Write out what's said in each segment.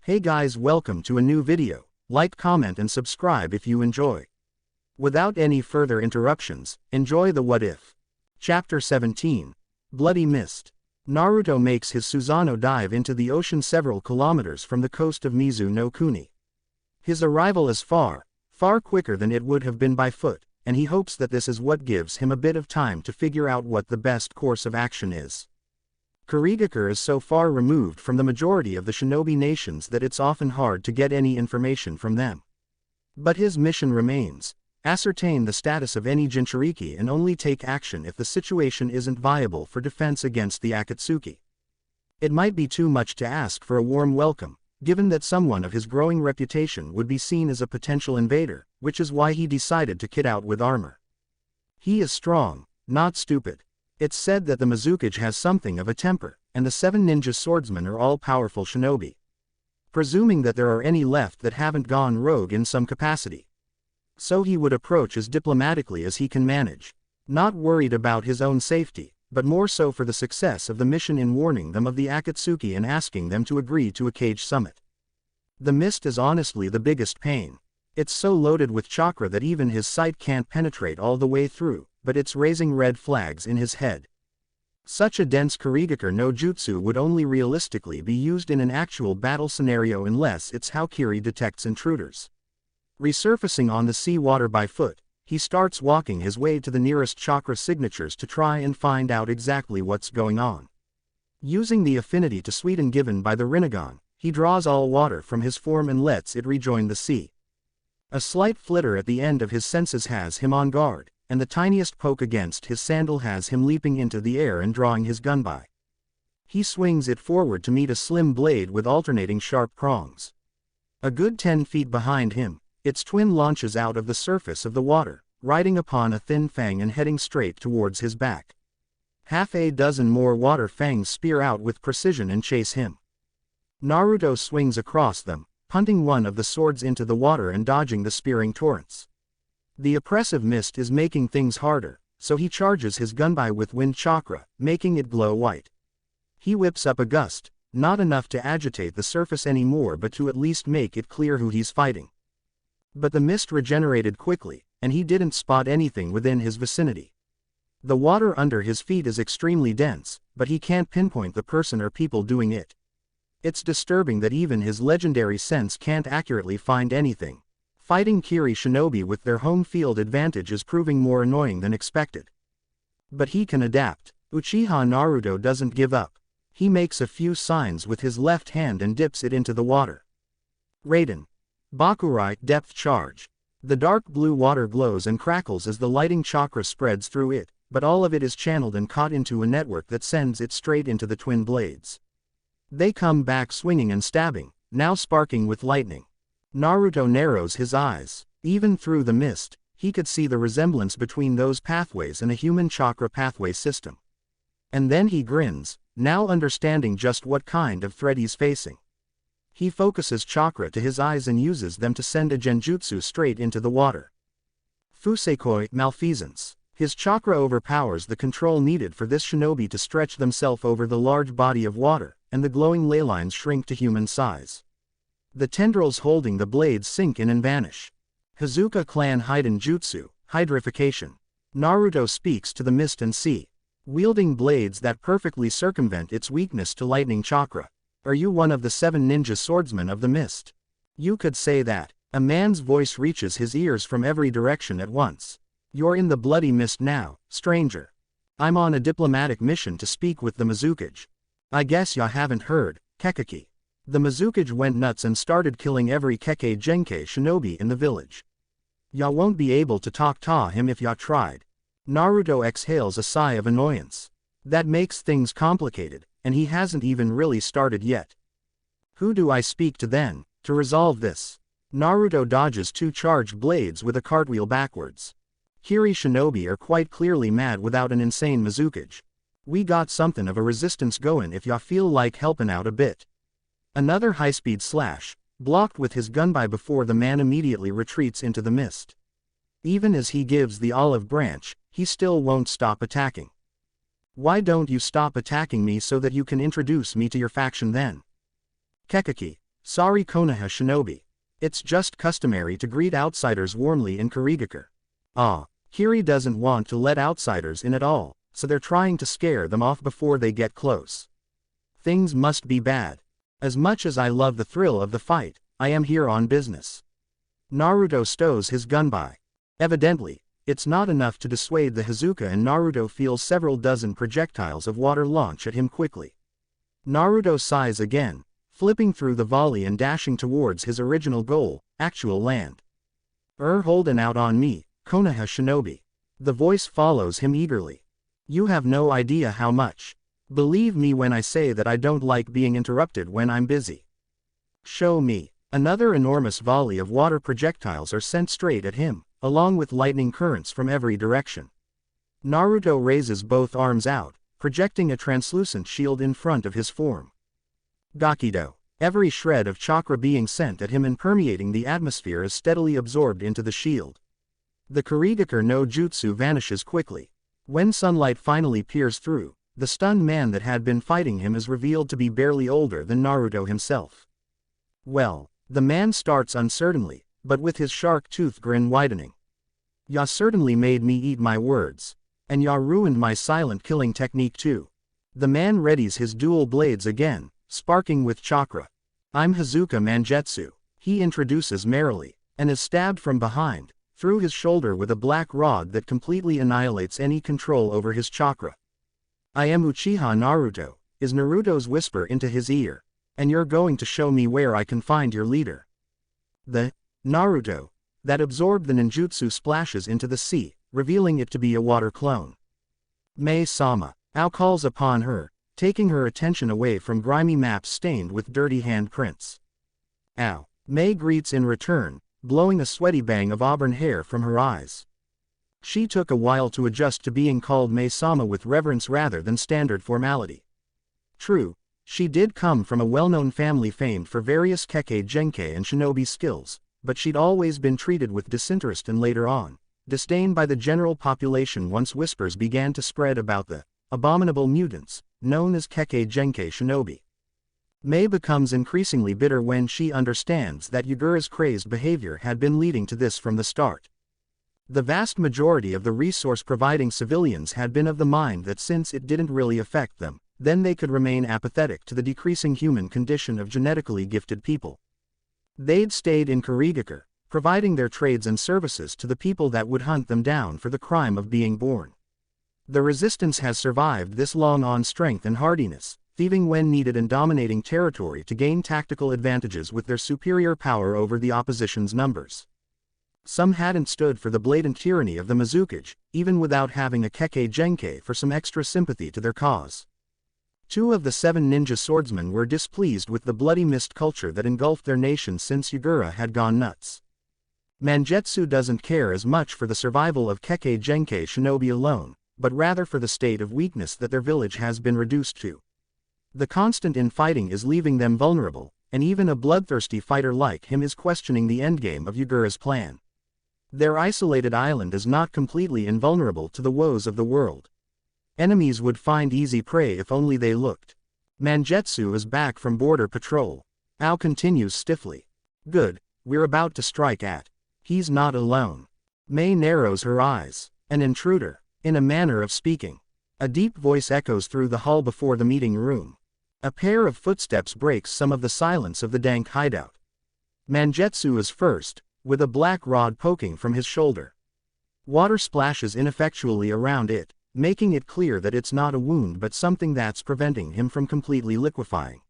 Hey guys, welcome to a new video. Like, comment and subscribe if you enjoy. Without any further interruptions, enjoy the What If. Chapter 17. Bloody Mist. Naruto makes his Susanoo dive into the ocean several kilometers from the coast of Mizu no Kuni. His arrival is far quicker than it would have been by foot, and he hopes that this is what gives him a bit of time to figure out what the best course of action is. Kurigakure is so far removed from the majority of the shinobi nations that it's often hard to get any information from them. But his mission remains: ascertain the status of any Jinchuriki and only take action if the situation isn't viable for defense against the Akatsuki. It might be too much to ask for a warm welcome, given that someone of his growing reputation would be seen as a potential invader, which is why he decided to kit out with armor. He is strong, not stupid. It's said that the Mizukage has something of a temper, and the 7 ninja swordsmen are all powerful shinobi. Presuming that there are any left that haven't gone rogue in some capacity. So he would approach as diplomatically as he can manage, not worried about his own safety, but more so for the success of the mission in warning them of the Akatsuki and asking them to agree to a cage summit. The mist is honestly the biggest pain. It's so loaded with chakra that even his sight can't penetrate all the way through, but it's raising red flags in his head. Such a dense Kurigakure no jutsu would only realistically be used in an actual battle scenario unless it's how Kiri detects intruders. Resurfacing on the sea water by foot, he starts walking his way to the nearest chakra signatures to try and find out exactly what's going on. Using the affinity to sweeten given by the Rinnegan, he draws all water from his form and lets it rejoin the sea. A slight flitter at the end of his senses has him on guard, and the tiniest poke against his sandal has him leaping into the air and drawing his gunbai. He swings it forward to meet a slim blade with alternating sharp prongs. A good 10 feet behind him, its twin launches out of the surface of the water, riding upon a thin fang and heading straight towards his back. Half a dozen more water fangs spear out with precision and chase him. Naruto swings across them, punting one of the swords into the water and dodging the spearing torrents. The oppressive mist is making things harder, so he charges his gunbai with wind chakra, making it glow white. He whips up a gust, not enough to agitate the surface anymore but to at least make it clear who he's fighting. But the mist regenerated quickly, and he didn't spot anything within his vicinity. The water under his feet is extremely dense, but he can't pinpoint the person or people doing it. It's disturbing that even his legendary sense can't accurately find anything. Fighting Kiri shinobi with their home field advantage is proving more annoying than expected. But he can adapt. Uchiha Naruto doesn't give up. He makes a few signs with his left hand and dips it into the water. Raiden. Bakurai, depth charge. The dark blue water glows and crackles as the lighting chakra spreads through it, but all of it is channeled and caught into a network that sends it straight into the twin blades. They come back swinging and stabbing, now sparking with lightning. Naruto narrows his eyes. Even through the mist, he could see the resemblance between those pathways and a human chakra pathway system. And then he grins, now understanding just what kind of threat he's facing. He focuses chakra to his eyes and uses them to send a genjutsu straight into the water. Fusekoi, malfeasance. His chakra overpowers the control needed for this shinobi to stretch themselves over the large body of water, and the glowing ley lines shrink to human size. The tendrils holding the blades sink in and vanish. Hazuka clan Hiden Jutsu, hydrification. Naruto speaks to the mist and sea, wielding blades that perfectly circumvent its weakness to lightning chakra. Are you one of the 7 ninja swordsmen of the mist? You could say that. A man's voice reaches his ears from every direction at once. You're in the bloody mist now, stranger. I'm on a diplomatic mission to speak with the Mizukage. I guess ya haven't heard, Kekaki. The Mizukage went nuts and started killing every Kekkei Genkei shinobi in the village. Ya won't be able to talk to him if ya tried. Naruto exhales a sigh of annoyance. That makes things complicated, and he hasn't even really started yet. Who do I speak to then, to resolve this? Naruto dodges 2 charged blades with a cartwheel backwards. Kiri shinobi are quite clearly mad without an insane Mizukage. We got something of a resistance goin' if ya feel like helpin' out a bit. Another high-speed slash, blocked with his gunbai before the man immediately retreats into the mist. Even as he gives the olive branch, he still won't stop attacking. Why don't you stop attacking me so that you can introduce me to your faction then? Kekaki. Sorry Konoha shinobi. It's just customary to greet outsiders warmly in Kurigakure. Ah, Kiri doesn't want to let outsiders in at all, so they're trying to scare them off before they get close. Things must be bad. As much as I love the thrill of the fight, I am here on business. Naruto stows his gun by. Evidently, it's not enough to dissuade the Hazuka, and Naruto feels several dozen projectiles of water launch at him quickly. Naruto sighs again, flipping through the volley and dashing towards his original goal, actual land. Holding out on me, Konoha shinobi. The voice follows him eagerly. You have no idea how much. Believe me when I say that I don't like being interrupted when I'm busy. Show me. Another enormous volley of water projectiles are sent straight at him, along with lightning currents from every direction. Naruto raises both arms out, projecting a translucent shield in front of his form. Gakido. Every shred of chakra being sent at him and permeating the atmosphere is steadily absorbed into the shield. The Kurigakure no Jutsu vanishes quickly. When sunlight finally peers through, the stunned man that had been fighting him is revealed to be barely older than Naruto himself. Well, the man starts uncertainly, but with his shark tooth grin widening. Ya certainly made me eat my words. And ya ruined my silent killing technique too. The man readies his dual blades again, sparking with chakra. I'm Hazuka Mangetsu, he introduces merrily, and is stabbed from behind, through his shoulder with a black rod that completely annihilates any control over his chakra. I am Uchiha Naruto, is Naruto's whisper into his ear, and you're going to show me where I can find your leader. The Naruto that absorbed the ninjutsu splashes into the sea, revealing it to be a water clone. Mai-sama. Ao calls upon her, taking her attention away from grimy maps stained with dirty handprints. Ao. Mai greets in return, blowing a sweaty bang of auburn hair from her eyes. She took a while to adjust to being called Mai-sama with reverence rather than standard formality. True, she did come from a well-known family famed for various kekkei genkai and shinobi skills, but she'd always been treated with disinterest and later on, disdain by the general population once whispers began to spread about the abominable mutants, known as kekkei genkai shinobi. Mai becomes increasingly bitter when she understands that Yagura's crazed behavior had been leading to this from the start. The vast majority of the resource-providing civilians had been of the mind that since it didn't really affect them, then they could remain apathetic to the decreasing human condition of genetically gifted people. They'd stayed in Kurigakure, providing their trades and services to the people that would hunt them down for the crime of being born. The resistance has survived this long on strength and hardiness, thieving when needed and dominating territory to gain tactical advantages with their superior power over the opposition's numbers. Some hadn't stood for the blatant tyranny of the Mizukage, even without having a kekkei genkai for some extra sympathy to their cause. 2 of the 7 ninja swordsmen were displeased with the bloody mist culture that engulfed their nation since Yagura had gone nuts. Mangetsu doesn't care as much for the survival of kekkei genkai shinobi alone, but rather for the state of weakness that their village has been reduced to. The constant infighting is leaving them vulnerable, and even a bloodthirsty fighter like him is questioning the endgame of Yagura's plan. Their isolated island is not completely invulnerable to the woes of the world. Enemies would find easy prey if only they looked. Mangetsu is back from border patrol. Ao continues stiffly. Good, we're about to strike at. He's not alone. Mai narrows her eyes. An intruder. In a manner of speaking. A deep voice echoes through the hall before the meeting room. A pair of footsteps breaks some of the silence of the dank hideout. Mangetsu is first, with a black rod poking from his shoulder. Water splashes ineffectually around it, making it clear that it's not a wound but something that's preventing him from completely liquefying.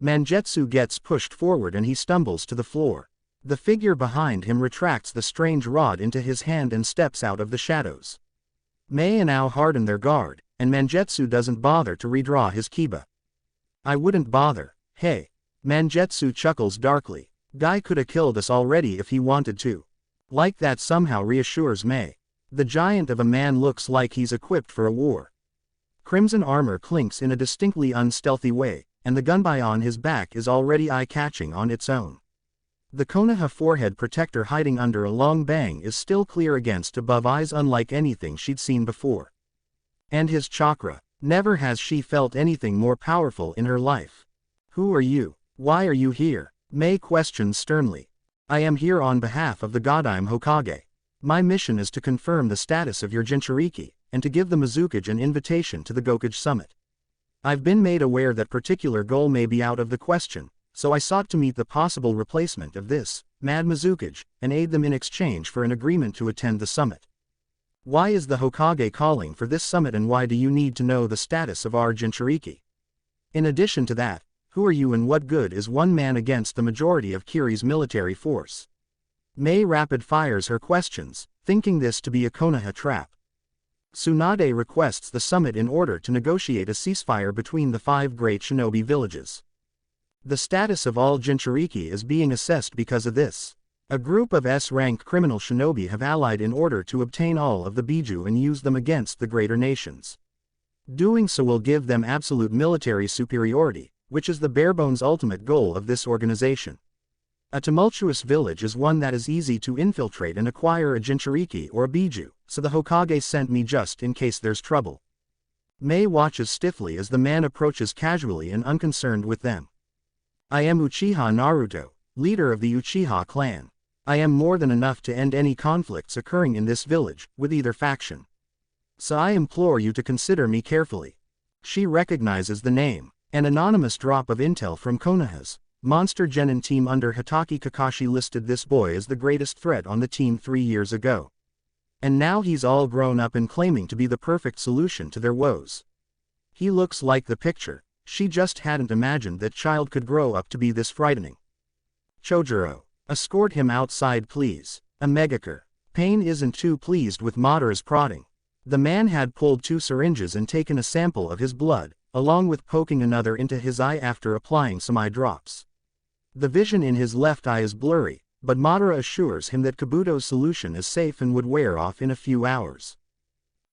Mangetsu gets pushed forward and he stumbles to the floor. The figure behind him retracts the strange rod into his hand and steps out of the shadows. Mai and Ao harden their guard, and Mangetsu doesn't bother to redraw his kiba. I wouldn't bother, hey. Mangetsu chuckles darkly. Guy coulda killed us already if he wanted to. Like that somehow reassures Mai. The giant of a man looks like he's equipped for a war. Crimson armor clinks in a distinctly unstealthy way, and the gunbai on his back is already eye-catching on its own. The Konoha forehead protector hiding under a long bang is still clear against above eyes unlike anything she'd seen before. And his chakra. Never has she felt anything more powerful in her life. Who are you? Why are you here? Mei questions sternly. I am here on behalf of the Godime Hokage. My mission is to confirm the status of your Jinchuriki, and to give the Mizukage an invitation to the Gokage Summit. I've been made aware that particular goal may be out of the question, so I sought to meet the possible replacement of this, Mad Mizukage, and aid them in exchange for an agreement to attend the summit. Why is the Hokage calling for this summit, and why do you need to know the status of our Jinchuriki? In addition to that, who are you and what good is one man against the majority of Kiri's military force? Mei rapid fires her questions, thinking this to be a Konoha trap. Tsunade requests the summit in order to negotiate a ceasefire between the 5 great shinobi villages. The status of all Jinchuriki is being assessed because of this. A group of S-rank criminal shinobi have allied in order to obtain all of the Biju and use them against the greater nations. Doing so will give them absolute military superiority, which is the barebones ultimate goal of this organization. A tumultuous village is one that is easy to infiltrate and acquire a Jinchuriki or a Biju, so the Hokage sent me just in case there's trouble. Mei watches stiffly as the man approaches casually and unconcerned with them. I am Uchiha Naruto, leader of the Uchiha clan. I am more than enough to end any conflicts occurring in this village, with either faction. So I implore you to consider me carefully. She recognizes the name. An anonymous drop of intel from Konoha's Monster Genin team under Hitaki Kakashi listed this boy as the greatest threat on the team 3 years ago. And now he's all grown up and claiming to be the perfect solution to their woes. He looks like the picture. She just hadn't imagined that child could grow up to be this frightening. Chojuro, escort him outside please. A Megakure. Pain isn't too pleased with Madara's prodding. The man had pulled 2 syringes and taken a sample of his blood, along with poking another into his eye after applying some eye drops. The vision in his left eye is blurry, but Madara assures him that Kabuto's solution is safe and would wear off in a few hours.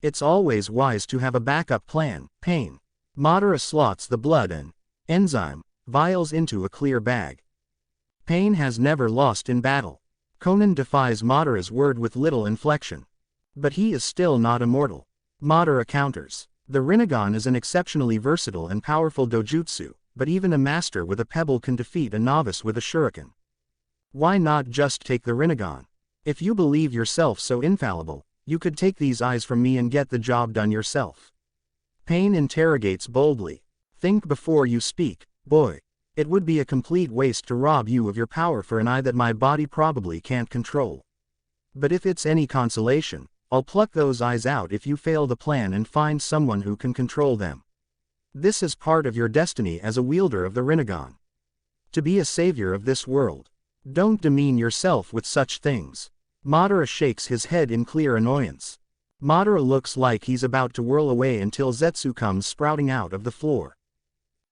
It's always wise to have a backup plan. Pain. Madara slots the blood and enzyme vials into a clear bag. Pain has never lost in battle. Conan defies Madara's word with little inflection. But he is still not immortal. Madara counters. The Rinnegan is an exceptionally versatile and powerful dojutsu, but even a master with a pebble can defeat a novice with a shuriken. Why not just take the Rinnegan? If you believe yourself so infallible, you could take these eyes from me and get the job done yourself. Pain interrogates boldly. Think before you speak, boy. It would be a complete waste to rob you of your power for an eye that my body probably can't control. But if it's any consolation, I'll pluck those eyes out if you fail the plan and find someone who can control them. This is part of your destiny as a wielder of the Rinnegan. To be a savior of this world. Don't demean yourself with such things. Madara shakes his head in clear annoyance. Madara looks like he's about to whirl away until Zetsu comes sprouting out of the floor.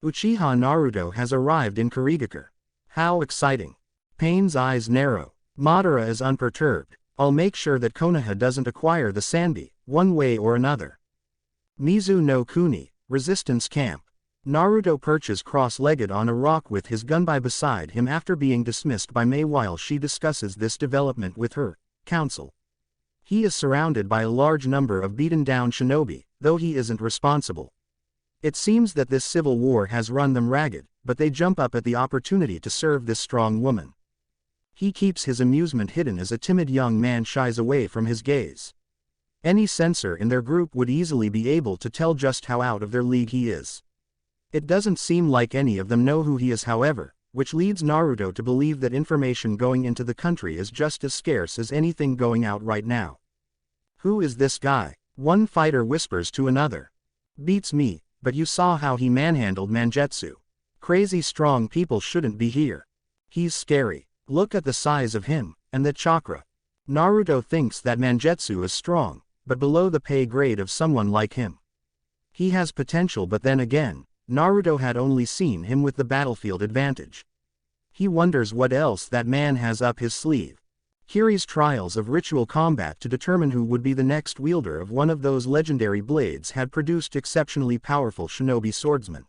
Uchiha Naruto has arrived in Kirigakure. How exciting. Pain's eyes narrow. Madara is unperturbed. I'll make sure that Konoha doesn't acquire the Sanbi, one way or another. Mizu no Kuni, Resistance Camp. Naruto perches cross-legged on a rock with his gunbai beside him after being dismissed by Mei while she discusses this development with her council. He is surrounded by a large number of beaten-down shinobi, though he isn't responsible. It seems that this civil war has run them ragged, but they jump up at the opportunity to serve this strong woman. He keeps his amusement hidden as a timid young man shies away from his gaze. Any censor in their group would easily be able to tell just how out of their league he is. It doesn't seem like any of them know who he is, however, which leads Naruto to believe that information going into the country is just as scarce as anything going out right now. Who is this guy? One fighter whispers to another. Beats me, but you saw how he manhandled Mangetsu. Crazy strong people shouldn't be here. He's scary. Look at the size of him, and the chakra. Naruto thinks that Mangetsu is strong, but below the pay grade of someone like him. He has potential, but then again, Naruto had only seen him with the battlefield advantage. He wonders what else that man has up his sleeve. Kiri's trials of ritual combat to determine who would be the next wielder of one of those legendary blades had produced exceptionally powerful shinobi swordsmen.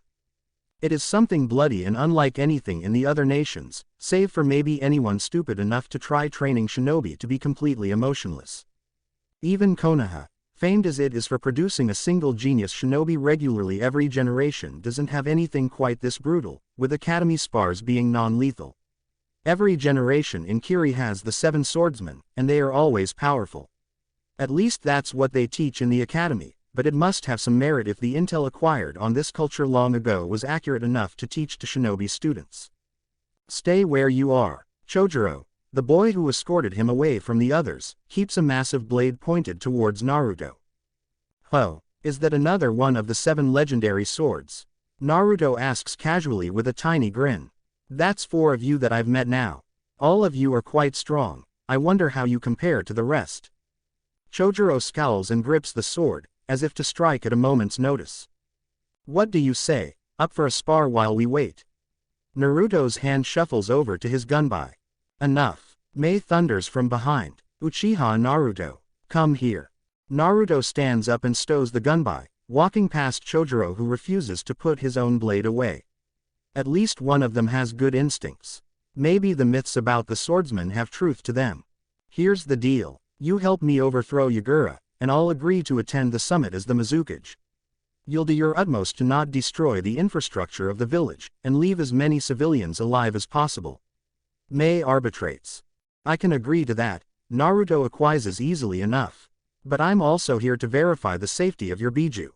It is something bloody and unlike anything in the other nations, save for maybe anyone stupid enough to try training shinobi to be completely emotionless. Even Konoha, Famed as it is for producing a single genius shinobi regularly every generation doesn't have anything quite this brutal, with academy spars being non-lethal. Every generation in Kiri has the 7 swordsmen, and they are always powerful. At least that's what they teach in the academy, but it must have some merit if the intel acquired on this culture long ago was accurate enough to teach to shinobi students. Stay where you are. Chojuro, the boy who escorted him away from the others, keeps a massive blade pointed towards Naruto. Oh, is that another one of the 7 legendary swords? Naruto asks casually with a tiny grin. That's 4 of you that I've met now. All of you are quite strong. I wonder how you compare to the rest. Chojuro scowls and grips the sword, as if to strike at a moment's notice. What do you say? Up for a spar while we wait? Naruto's hand shuffles over to his gunbai. Enough. Mei thunders from behind. Uchiha Naruto, come here. Naruto stands up and stows the gunbai, walking past Chojuro who refuses to put his own blade away. At least one of them has good instincts. Maybe the myths about the swordsman have truth to them. Here's the deal. You help me overthrow Yagura, and I'll agree to attend the summit as the Mizukage. You'll do your utmost to not destroy the infrastructure of the village, and leave as many civilians alive as possible. Mei arbitrates. I can agree to that, Naruto acquiesces easily enough. But I'm also here to verify the safety of your Biju.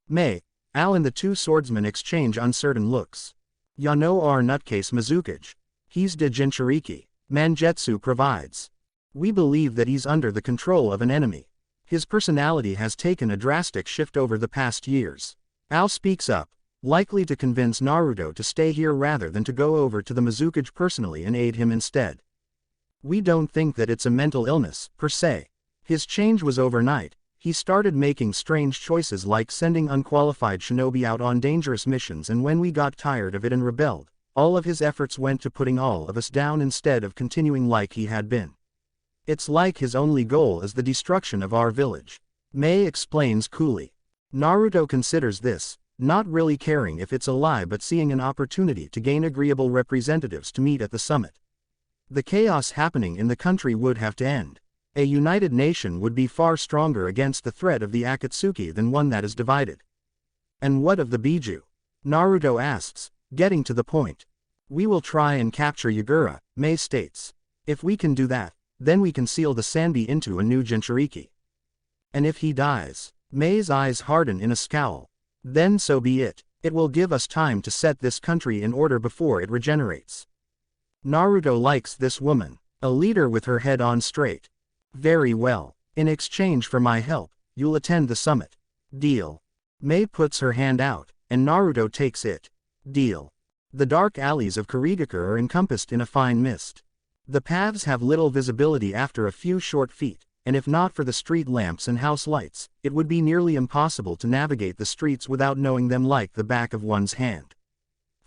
Mei, Al and the 2 swordsmen exchange uncertain looks. Yano our nutcase Mizukage. He's de Jinchuriki. Mangetsu provides. We believe that he's under the control of an enemy. His personality has taken a drastic shift over the past years. Al speaks up, likely to convince Naruto to stay here rather than to go over to the Mizukage personally and aid him instead. We don't think that it's a mental illness, per se. His change was overnight. He started making strange choices like sending unqualified shinobi out on dangerous missions, and when we got tired of it and rebelled, all of his efforts went to putting all of us down instead of continuing like he had been. It's like his only goal is the destruction of our village. Mei explains coolly. Naruto considers this, not really caring if it's a lie but seeing an opportunity to gain agreeable representatives to meet at the summit. The chaos happening in the country would have to end. A united nation would be far stronger against the threat of the Akatsuki than one that is divided. And what of the Biju? Naruto asks, getting to the point. We will try and capture Yagura, Mei states. If we can do that, then we can seal the Sanbi into a new Jinchuriki. And if he dies, Mei's eyes harden in a scowl. Then so be it. It will give us time to set this country in order before it regenerates. Naruto likes this woman, a leader with her head on straight. Very well. In exchange for my help, you'll attend the summit. Deal. Mei puts her hand out, and Naruto takes it. Deal. The dark alleys of Kirigakure are encompassed in a fine mist. The paths have little visibility after a few short feet, and if not for the street lamps and house lights, it would be nearly impossible to navigate the streets without knowing them like the back of one's hand.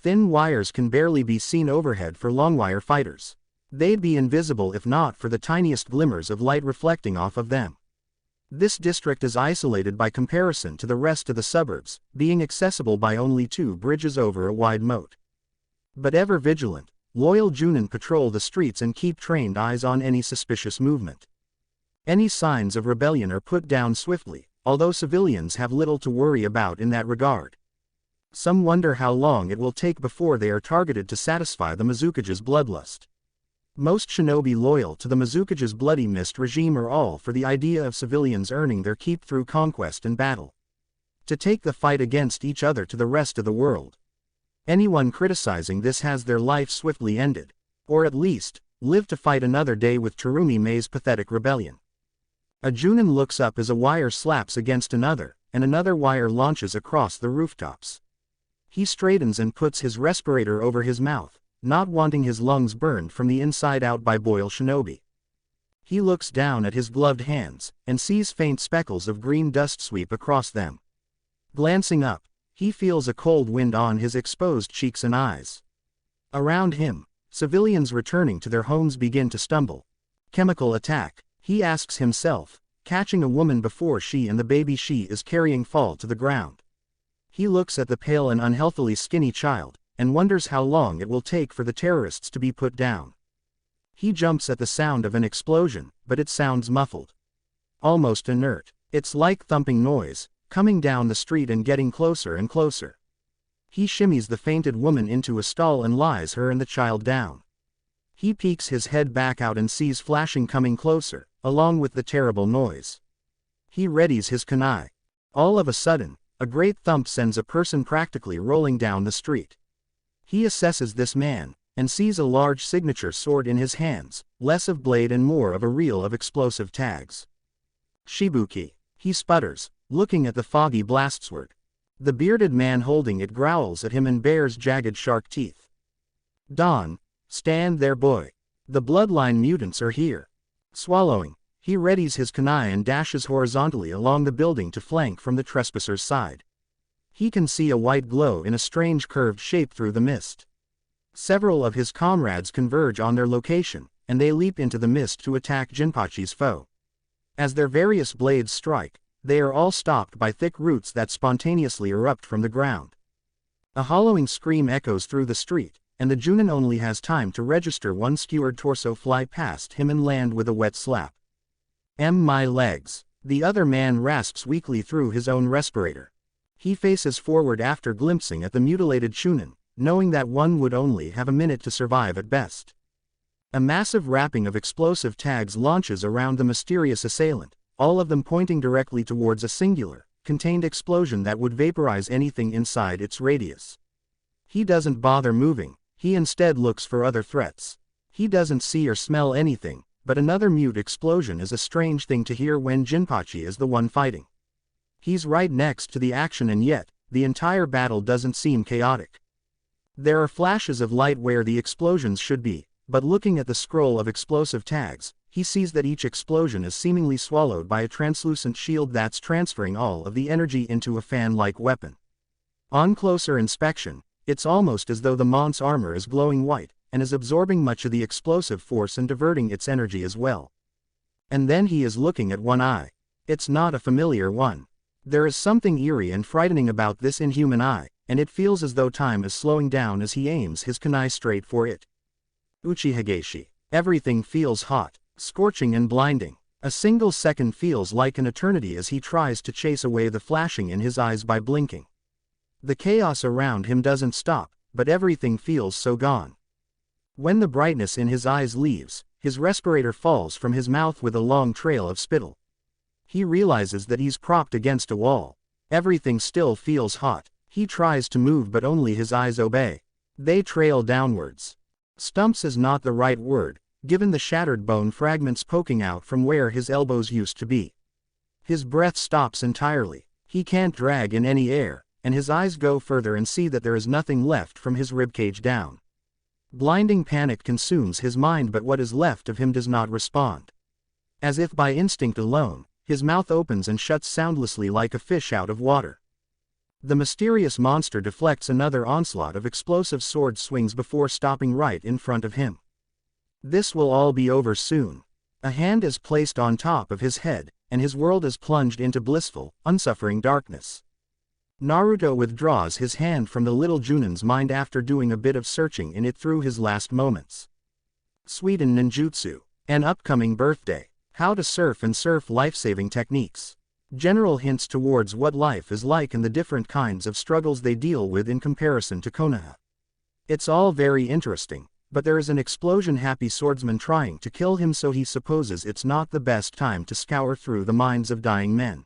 Thin wires can barely be seen overhead for longwire fighters. They'd be invisible if not for the tiniest glimmers of light reflecting off of them. This district is isolated by comparison to the rest of the suburbs, being accessible by only 2 bridges over a wide moat. But ever vigilant, loyal Junin patrol the streets and keep trained eyes on any suspicious movement. Any signs of rebellion are put down swiftly, although civilians have little to worry about in that regard. Some wonder how long it will take before they are targeted to satisfy the Mizukage's bloodlust. Most shinobi loyal to the Mizukage's bloody mist regime are all for the idea of civilians earning their keep through conquest and battle. To take the fight against each other to the rest of the world. Anyone criticizing this has their life swiftly ended, or at least, live to fight another day with Terumi Mei's pathetic rebellion. A Junin looks up as a wire slaps against another, and another wire launches across the rooftops. He straightens and puts his respirator over his mouth, not wanting his lungs burned from the inside out by boil shinobi. He looks down at his gloved hands, and sees faint speckles of green dust sweep across them. Glancing up, he feels a cold wind on his exposed cheeks and eyes. Around him, civilians returning to their homes begin to stumble. Chemical attack, he asks himself, catching a woman before she and the baby she is carrying fall to the ground. He looks at the pale and unhealthily skinny child, and wonders how long it will take for the terrorists to be put down. He jumps at the sound of an explosion, but it sounds muffled. Almost inert. It's like thumping noise, coming down the street and getting closer and closer. He shimmies the fainted woman into a stall and lies her and the child down. He peeks his head back out and sees flashing coming closer, along with the terrible noise. He readies his kunai. All of a sudden, a great thump sends a person practically rolling down the street. He assesses this man, and sees a large signature sword in his hands, less of blade and more of a reel of explosive tags. Shibuki. He sputters, looking at the foggy blastsword. The bearded man holding it growls at him and bares jagged shark teeth. Don, stand there boy. The bloodline mutants are here. Swallowing, he readies his kunai and dashes horizontally along the building to flank from the trespasser's side. He can see a white glow in a strange curved shape through the mist. Several of his comrades converge on their location, and they leap into the mist to attack Jinpachi's foe. As their various blades strike, they are all stopped by thick roots that spontaneously erupt from the ground. A hollowing scream echoes through the street, and the Junin only has time to register one skewered torso fly past him and land with a wet slap. My legs. The other man rasps weakly through his own respirator. He faces forward after glimpsing at the mutilated Chunin, knowing that one would only have a minute to survive at best. A massive wrapping of explosive tags launches around the mysterious assailant, all of them pointing directly towards a singular, contained explosion that would vaporize anything inside its radius. He doesn't bother moving, he instead looks for other threats. He doesn't see or smell anything, but another mute explosion is a strange thing to hear when Jinpachi is the one fighting. He's right next to the action and yet, the entire battle doesn't seem chaotic. There are flashes of light where the explosions should be, but looking at the scroll of explosive tags, he sees that each explosion is seemingly swallowed by a translucent shield that's transferring all of the energy into a fan-like weapon. On closer inspection, it's almost as though the Mont's armor is glowing white, and is absorbing much of the explosive force and diverting its energy as well. And then he is looking at one eye. It's not a familiar one. There is something eerie and frightening about this inhuman eye, and it feels as though time is slowing down as he aims his kunai straight for it. Uchiha. Everything feels hot, scorching and blinding. A single second feels like an eternity as he tries to chase away the flashing in his eyes by blinking. The chaos around him doesn't stop, but everything feels so gone. When the brightness in his eyes leaves, his respirator falls from his mouth with a long trail of spittle. He realizes that he's propped against a wall. Everything still feels hot. He tries to move but only his eyes obey. They trail downwards. Stumps is not the right word, given the shattered bone fragments poking out from where his elbows used to be. His breath stops entirely. He can't drag in any air, and his eyes go further and see that there is nothing left from his ribcage down. Blinding panic consumes his mind, but what is left of him does not respond. As if by instinct alone, his mouth opens and shuts soundlessly like a fish out of water. The mysterious monster deflects another onslaught of explosive sword swings before stopping right in front of him. This will all be over soon. A hand is placed on top of his head, and his world is plunged into blissful, unsuffering darkness. Naruto withdraws his hand from the little Junin's mind after doing a bit of searching in it through his last moments. Sweden Ninjutsu. An upcoming birthday. How to surf and surf life-saving techniques. General hints towards what life is like and the different kinds of struggles they deal with in comparison to Konoha. It's all very interesting, but there is an explosion-happy swordsman trying to kill him, so he supposes it's not the best time to scour through the minds of dying men.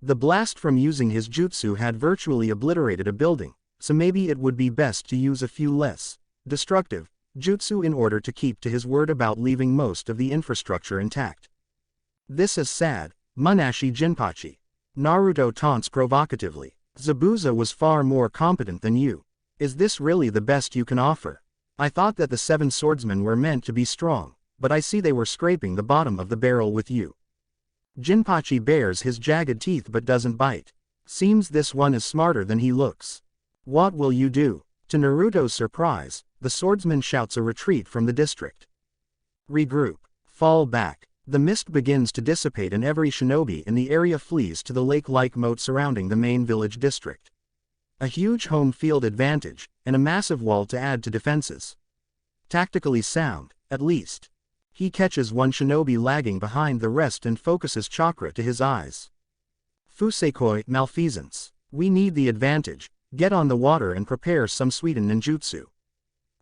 The blast from using his jutsu had virtually obliterated a building, so maybe it would be best to use a few less destructive jutsu in order to keep to his word about leaving most of the infrastructure intact. This is sad, Munashi Jinpachi. Naruto taunts provocatively. Zabuza was far more competent than you. Is this really the best you can offer? I thought that the 7 swordsmen were meant to be strong, but I see they were scraping the bottom of the barrel with you. Jinpachi bares his jagged teeth but doesn't bite. Seems this one is smarter than he looks. What will you do? To Naruto's surprise, the swordsman shouts a retreat from the district. Regroup. Fall back. The mist begins to dissipate and every shinobi in the area flees to the lake-like moat surrounding the main village district. A huge home field advantage, and a massive wall to add to defenses. Tactically sound, at least. He catches one shinobi lagging behind the rest and focuses chakra to his eyes. Fusekoi, malfeasance. We need the advantage. Get on the water and prepare some sweetened ninjutsu.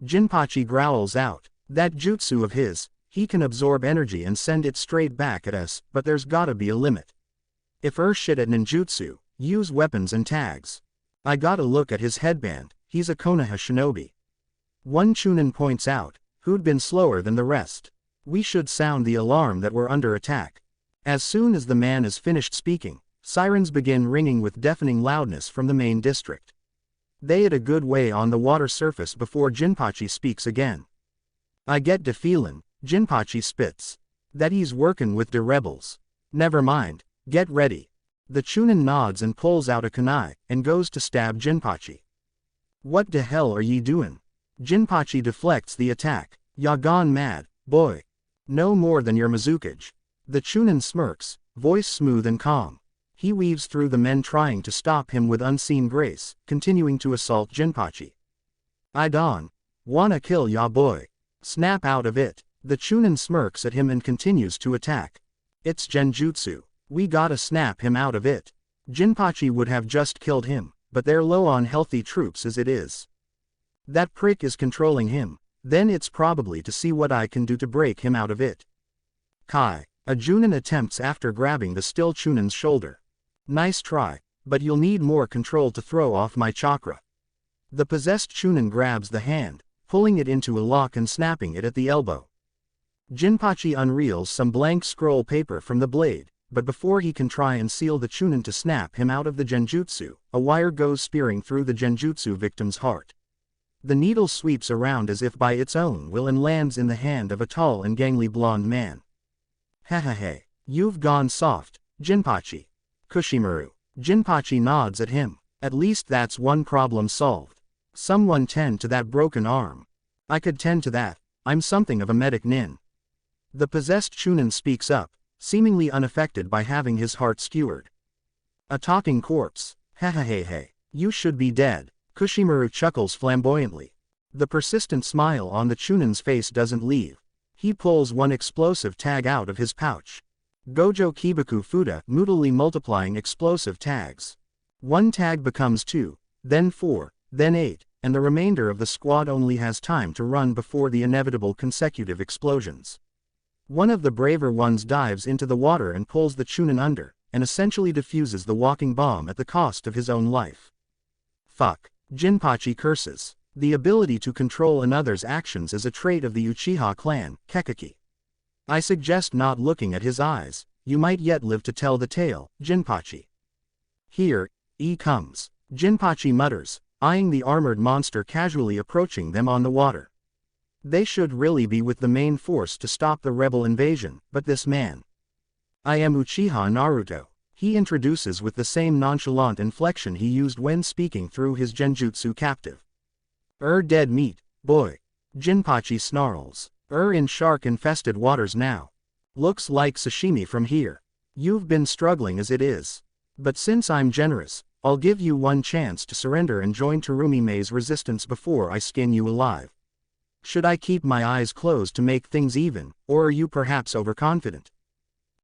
Jinpachi growls out. That jutsu of his, he can absorb energy and send it straight back at us, but there's gotta be a limit. If shit at ninjutsu, use weapons and tags. I gotta look at his headband, he's a Konoha shinobi. One Chunin points out, who'd been slower than the rest. We should sound the alarm that we're under attack. As soon as the man is finished speaking, sirens begin ringing with deafening loudness from the main district. They had a good way on the water surface before Jinpachi speaks again. I get de feelin', Jinpachi spits, that he's workin' with de rebels. Never mind, get ready. The Chunin nods and pulls out a kunai, and goes to stab Jinpachi. What the hell are ye doin'? Jinpachi deflects the attack. Ya gone mad, boy. No more than your Mizukage. The Chunin smirks, voice smooth and calm. He weaves through the men trying to stop him with unseen grace, continuing to assault Jinpachi. I don't wanna kill ya boy. Snap out of it. The Chunin smirks at him and continues to attack. It's genjutsu. We gotta snap him out of it. Jinpachi would have just killed him, but they're low on healthy troops as it is. That prick is controlling him, then it's probably to see what I can do to break him out of it. Kai. A Junin attempts after grabbing the still Chunin's shoulder. Nice try, but you'll need more control to throw off my chakra. The possessed Chunin grabs the hand, pulling it into a lock and snapping it at the elbow. Jinpachi unreels some blank scroll paper from the blade, but before he can try and seal the Chunin to snap him out of the genjutsu, a wire goes spearing through the genjutsu victim's heart. The needle sweeps around as if by its own will and lands in the hand of a tall and gangly blonde man. Hahaha, you've gone soft, Jinpachi. Kushimaru. Jinpachi nods at him. At least that's one problem solved. Someone tend to that broken arm. I could tend to that, I'm something of a medic nin. The possessed Chunin speaks up, seemingly unaffected by having his heart skewered. A talking corpse. Hahaha, you should be dead. Kushimaru chuckles flamboyantly. The persistent smile on the Chunin's face doesn't leave. He pulls one explosive tag out of his pouch. Gojo Kibaku Fuda, moodily multiplying explosive tags. One tag becomes 2, then 4, then 8, and the remainder of the squad only has time to run before the inevitable consecutive explosions. One of the braver ones dives into the water and pulls the Chunin under, and essentially defuses the walking bomb at the cost of his own life. Fuck. Jinpachi curses. The ability to control another's actions is a trait of the Uchiha clan, Kekaki. I suggest not looking at his eyes, you might yet live to tell the tale, Jinpachi. Here, he comes. Jinpachi mutters, eyeing the armored monster casually approaching them on the water. They should really be with the main force to stop the rebel invasion, but this man. I am Uchiha Naruto. He introduces with the same nonchalant inflection he used when speaking through his genjutsu captive. Dead meat, boy. Jinpachi snarls. In shark-infested waters now. Looks like sashimi from here. You've been struggling as it is. But since I'm generous, I'll give you one chance to surrender and join Terumime's resistance before I skin you alive. Should I keep my eyes closed to make things even, or are you perhaps overconfident?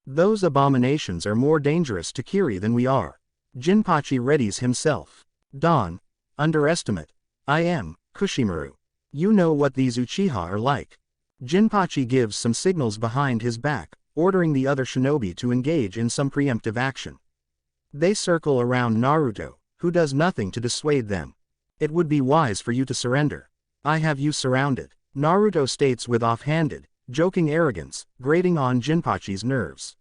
Those abominations are more dangerous to Kiri than we are. Jinpachi readies himself. Don. Underestimate. I am, Kushimaru. You know what these Uchiha are like. Jinpachi gives some signals behind his back, ordering the other shinobi to engage in some preemptive action. They circle around Naruto, who does nothing to dissuade them. It would be wise for you to surrender. I have you surrounded, Naruto states with offhanded, joking arrogance, grating on Jinpachi's nerves.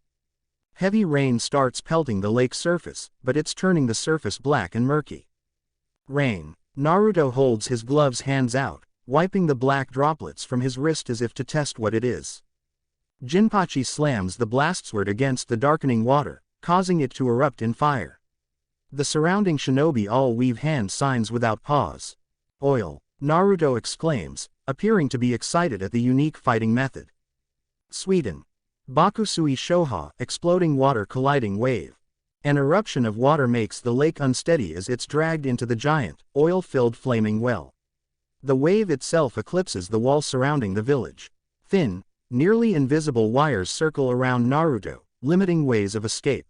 Heavy rain starts pelting the lake surface, but it's turning the surface black and murky. Rain. Naruto holds his gloves hands out, wiping the black droplets from his wrist as if to test what it is. Jinpachi slams the blast sword against the darkening water, causing it to erupt in fire. The surrounding shinobi all weave hand signs without pause. Oil. Naruto exclaims, appearing to be excited at the unique fighting method. Sweden. Bakusui Shoha, exploding water colliding wave. An eruption of water makes the lake unsteady as it's dragged into the giant, oil-filled flaming well. The wave itself eclipses the wall surrounding the village. Thin, nearly invisible wires circle around Naruto, limiting ways of escape.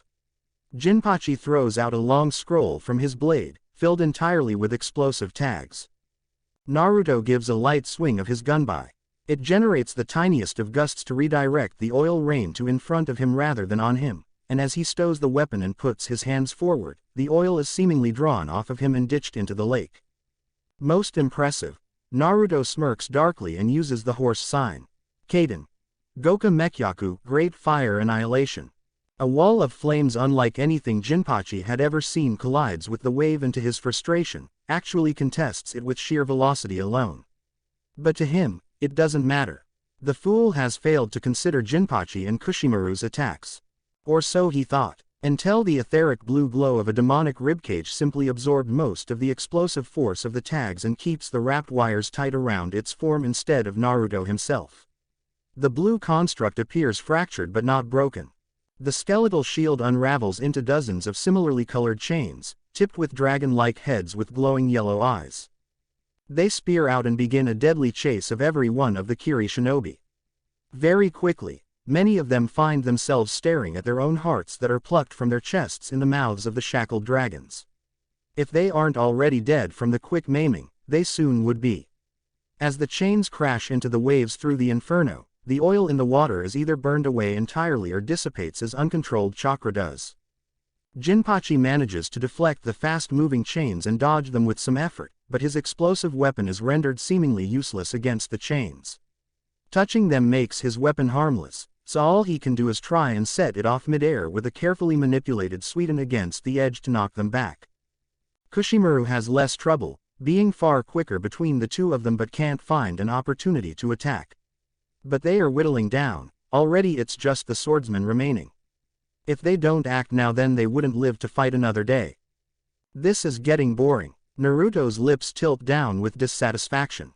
Jinpachi throws out a long scroll from his blade, filled entirely with explosive tags. Naruto gives a light swing of his gunbai. It generates the tiniest of gusts to redirect the oil rain to in front of him rather than on him, and as he stows the weapon and puts his hands forward, the oil is seemingly drawn off of him and ditched into the lake. Most impressive. Naruto smirks darkly and uses the horse sign. Kaden. Goka Mekyaku, Great Fire Annihilation. A wall of flames unlike anything Jinpachi had ever seen collides with the wave and to his frustration, actually contests it with sheer velocity alone. But to him, it doesn't matter. The fool has failed to consider Jinpachi and Kushimaru's attacks. Or so he thought, until the etheric blue glow of a demonic ribcage simply absorbed most of the explosive force of the tags and keeps the wrapped wires tight around its form instead of Naruto himself. The blue construct appears fractured but not broken. The skeletal shield unravels into dozens of similarly colored chains, tipped with dragon-like heads with glowing yellow eyes. They spear out and begin a deadly chase of every one of the Kiri shinobi. Very quickly, many of them find themselves staring at their own hearts that are plucked from their chests in the mouths of the shackled dragons. If they aren't already dead from the quick maiming, they soon would be. As the chains crash into the waves through the inferno, the oil in the water is either burned away entirely or dissipates as uncontrolled chakra does. Jinpachi manages to deflect the fast-moving chains and dodge them with some effort, but his explosive weapon is rendered seemingly useless against the chains. Touching them makes his weapon harmless, so all he can do is try and set it off midair with a carefully manipulated suiton against the edge to knock them back. Kushimaru has less trouble, being far quicker between the two of them but can't find an opportunity to attack. But they are whittling down, already it's just the swordsmen remaining. If they don't act now then they wouldn't live to fight another day. This is getting boring. Naruto's lips tilt down with dissatisfaction.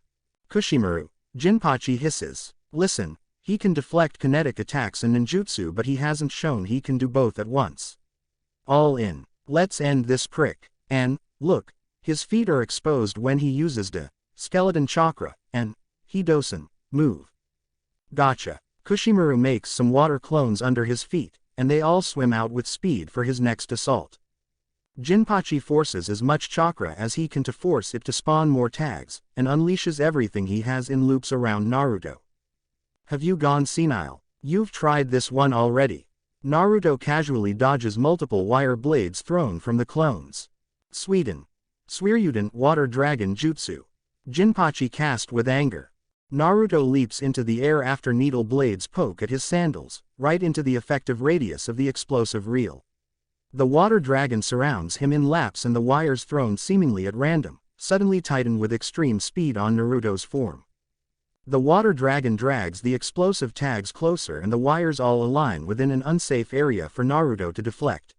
Kushimaru, Jinpachi hisses. Listen, he can deflect kinetic attacks and ninjutsu but he hasn't shown he can do both at once. All in. Let's end this prick. And, look, his feet are exposed when he uses the skeleton chakra, and Hidosen move. Gotcha. Kushimaru makes some water clones under his feet, and they all swim out with speed for his next assault. Jinpachi forces as much chakra as he can to force it to spawn more tags, and unleashes everything he has in loops around Naruto. Have you gone senile? You've tried this one already. Naruto casually dodges multiple wire blades thrown from the clones. Suiton. Suiryuden Water Dragon Jutsu. Jinpachi cast with anger. Naruto leaps into the air after needle blades poke at his sandals, right into the effective radius of the explosive reel. The water dragon surrounds him in laps and the wires thrown seemingly at random, suddenly tighten with extreme speed on Naruto's form. The water dragon drags the explosive tags closer and the wires all align within an unsafe area for Naruto to deflect.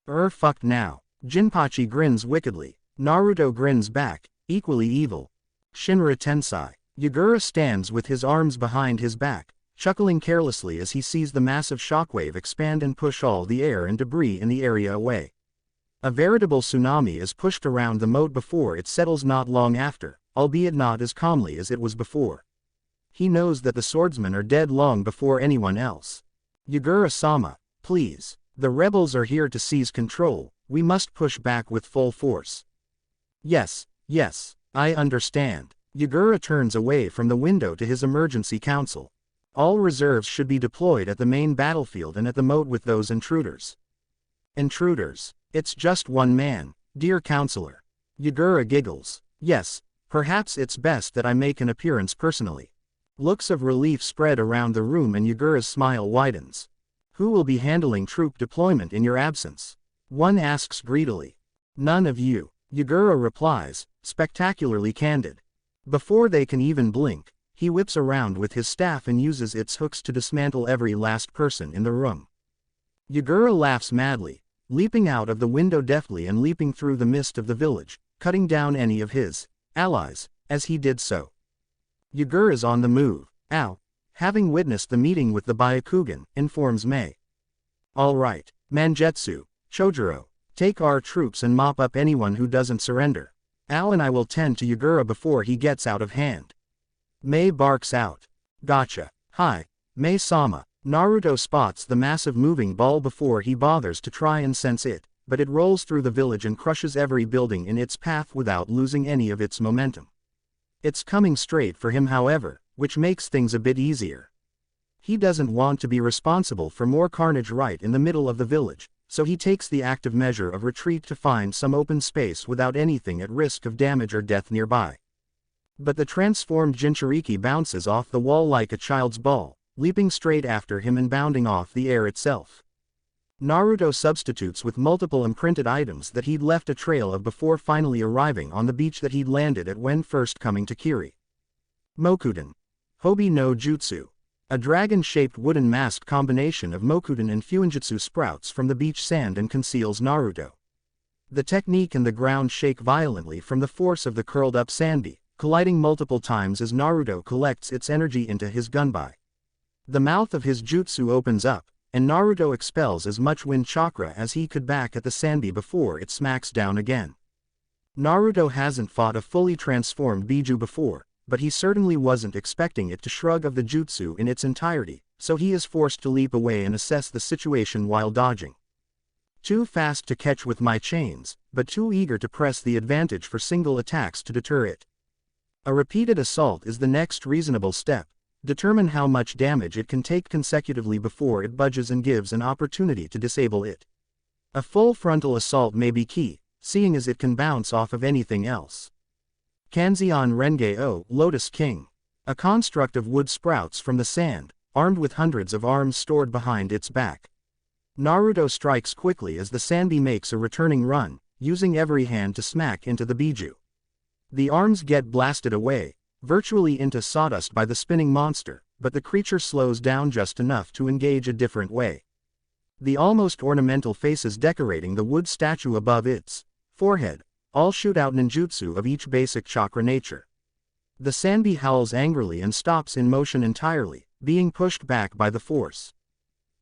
Fucked now. Jinpachi grins wickedly. Naruto grins back, equally evil. Shinra Tensai. Yagura stands with his arms behind his back, chuckling carelessly as he sees the massive shockwave expand and push all the air and debris in the area away. A veritable tsunami is pushed around the moat before it settles not long after, albeit not as calmly as it was before. He knows that the swordsmen are dead long before anyone else. Yagura-sama, please. The rebels are here to seize control, we must push back with full force. Yes, I understand. Yagura turns away from the window to his emergency council. All reserves should be deployed at the main battlefield and at the moat with those intruders. Intruders? It's just one man, dear counselor. Yagura giggles. Yes, perhaps it's best that I make an appearance personally. Looks of relief spread around the room and Yagura's smile widens. Who will be handling troop deployment in your absence? One asks greedily. None of you. Yagura replies, spectacularly candid. Before they can even blink, he whips around with his staff and uses its hooks to dismantle every last person in the room. Yagura laughs madly, leaping out of the window deftly and leaping through the mist of the village, cutting down any of his allies, as he did so. Yagura's on the move. Ow. Having witnessed the meeting with the Byakugan, informs Mei. All right, Mangetsu, Chojuro, take our troops and mop up anyone who doesn't surrender. Al and I will tend to Yagura before he gets out of hand. Mei barks out. Gotcha. Hi, Mei-sama. Naruto spots the massive moving ball before he bothers to try and sense it, but it rolls through the village and crushes every building in its path without losing any of its momentum. It's coming straight for him, however, which makes things a bit easier. He doesn't want to be responsible for more carnage right in the middle of the village, so he takes the active measure of retreat to find some open space without anything at risk of damage or death nearby. But the transformed Jinchuriki bounces off the wall like a child's ball, leaping straight after him and bounding off the air itself. Naruto substitutes with multiple imprinted items that he'd left a trail of before finally arriving on the beach that he'd landed at when first coming to Kiri. Mokuden. Hobi no Jutsu. A dragon-shaped wooden masked combination of Mokuden and Fuinjutsu sprouts from the beach sand and conceals Naruto. The technique and the ground shake violently from the force of the curled-up Sanbi, colliding multiple times as Naruto collects its energy into his gunbai. The mouth of his jutsu opens up, and Naruto expels as much wind chakra as he could back at the Sanbi before it smacks down again. Naruto hasn't fought a fully transformed Biju before, but he certainly wasn't expecting it to shrug of the jutsu in its entirety, so he is forced to leap away and assess the situation while dodging. Too fast to catch with my chains, but too eager to press the advantage for single attacks to deter it. A repeated assault is the next reasonable step. Determine how much damage it can take consecutively before it budges and gives an opportunity to disable it. A full frontal assault may be key, seeing as it can bounce off of anything else. Kanzeon Renge-O, Lotus King. A construct of wood sprouts from the sand, armed with hundreds of arms stored behind its back. Naruto strikes quickly as the Sanbi makes a returning run, using every hand to smack into the Biju. The arms get blasted away, virtually into sawdust by the spinning monster, but the creature slows down just enough to engage a different way. The almost ornamental faces decorating the wood statue above its forehead all shoot out ninjutsu of each basic chakra nature. The Sanbi howls angrily and stops in motion entirely, being pushed back by the force.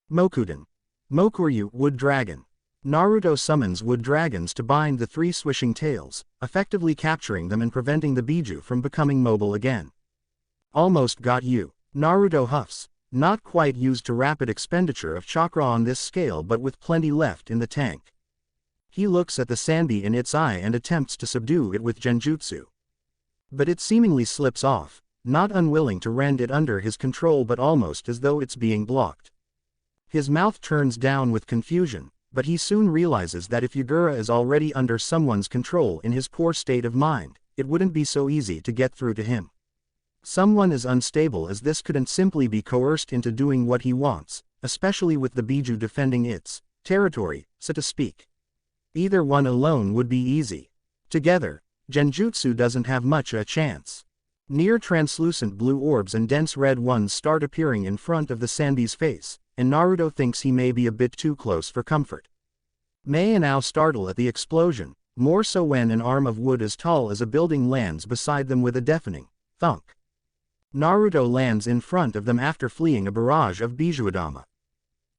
Mokuden. Mokuryu, Wood Dragon. Naruto summons wood dragons to bind the three swishing tails, effectively capturing them and preventing the Biju from becoming mobile again. Almost got you. Naruto huffs, not quite used to rapid expenditure of chakra on this scale but with plenty left in the tank. He looks at the Sanbi in its eye and attempts to subdue it with genjutsu. But it seemingly slips off, not unwilling to rend it under his control but almost as though it's being blocked. His mouth turns down with confusion, but he soon realizes that if Yagura is already under someone's control in his poor state of mind, it wouldn't be so easy to get through to him. Someone as unstable as this couldn't simply be coerced into doing what he wants, especially with the Biju defending its territory, so to speak. Either one alone would be easy. Together, genjutsu doesn't have much a chance. Near translucent blue orbs and dense red ones start appearing in front of the Sanbi's face, and Naruto thinks he may be a bit too close for comfort. Mei and Ao startle at the explosion, more so when an arm of wood as tall as a building lands beside them with a deafening thunk. Naruto lands in front of them after fleeing a barrage of Bijuadama.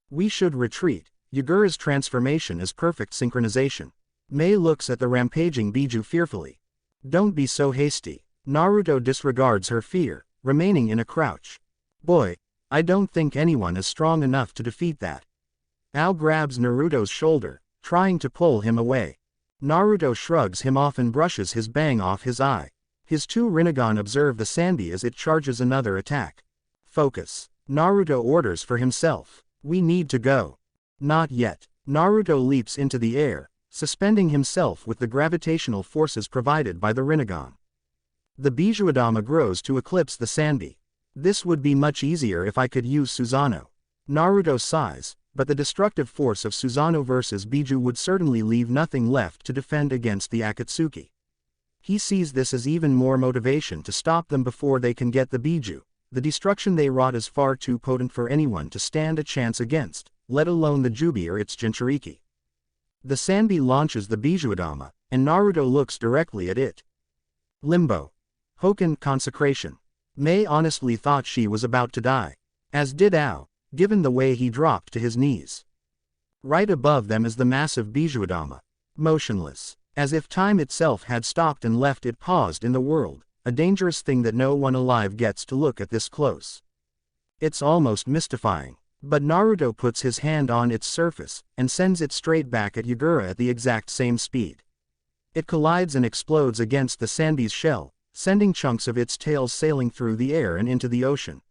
We should retreat. Yagura's transformation is perfect synchronization. Mei looks at the rampaging Biju fearfully. Don't be so hasty. Naruto disregards her fear, remaining in a crouch. Boy, I don't think anyone is strong enough to defeat that. Ao grabs Naruto's shoulder, trying to pull him away. Naruto shrugs him off and brushes his bang off his eye. His two Rinnegan observe the Sanbi as it charges another attack. Focus. Naruto orders for himself. We need to go. Not yet. Naruto leaps into the air, suspending himself with the gravitational forces provided by the Rinnegan. The Bijuadama grows to eclipse the Sanbi. This would be much easier if I could use Susanoo. Naruto sighs, but the destructive force of Susanoo versus Biju would certainly leave nothing left to defend against the Akatsuki. He sees this as even more motivation to stop them before they can get the Biju. The destruction they wrought is far too potent for anyone to stand a chance against, let alone the Jubi or its Jinchuriki. The Sanbi launches the Bijuadama, and Naruto looks directly at it. Limbo. Hoken Consecration. Mei honestly thought she was about to die. As did Ao, given the way he dropped to his knees. Right above them is the massive Bijuadama. Motionless. As if time itself had stopped and left it paused in the world, a dangerous thing that no one alive gets to look at this close. It's almost mystifying. But Naruto puts his hand on its surface, and sends it straight back at Yagura at the exact same speed. It collides and explodes against the Sanbi's shell, sending chunks of its tail sailing through the air and into the ocean.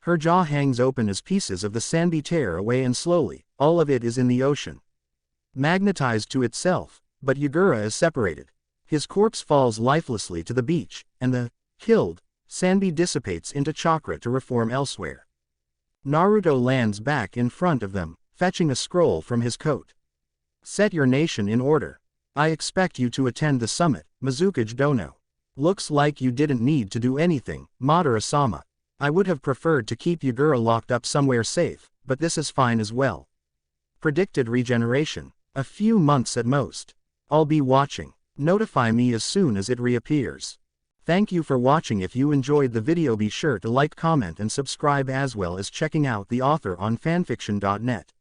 Her jaw hangs open as pieces of the Sanbi tear away and slowly, all of it is in the ocean. Magnetized to itself, but Yagura is separated. His corpse falls lifelessly to the beach, and the killed Sanbi dissipates into chakra to reform elsewhere. Naruto lands back in front of them, fetching a scroll from his coat. Set your nation in order. I expect you to attend the summit, Mizukage Dono. Looks like you didn't need to do anything, Madara-sama. I would have preferred to keep Yagura locked up somewhere safe, but this is fine as well. Predicted regeneration. A few months at most. I'll be watching. Notify me as soon as it reappears. Thank you for watching. If you enjoyed the video, be sure to like, comment and subscribe, as well as checking out the author on fanfiction.net.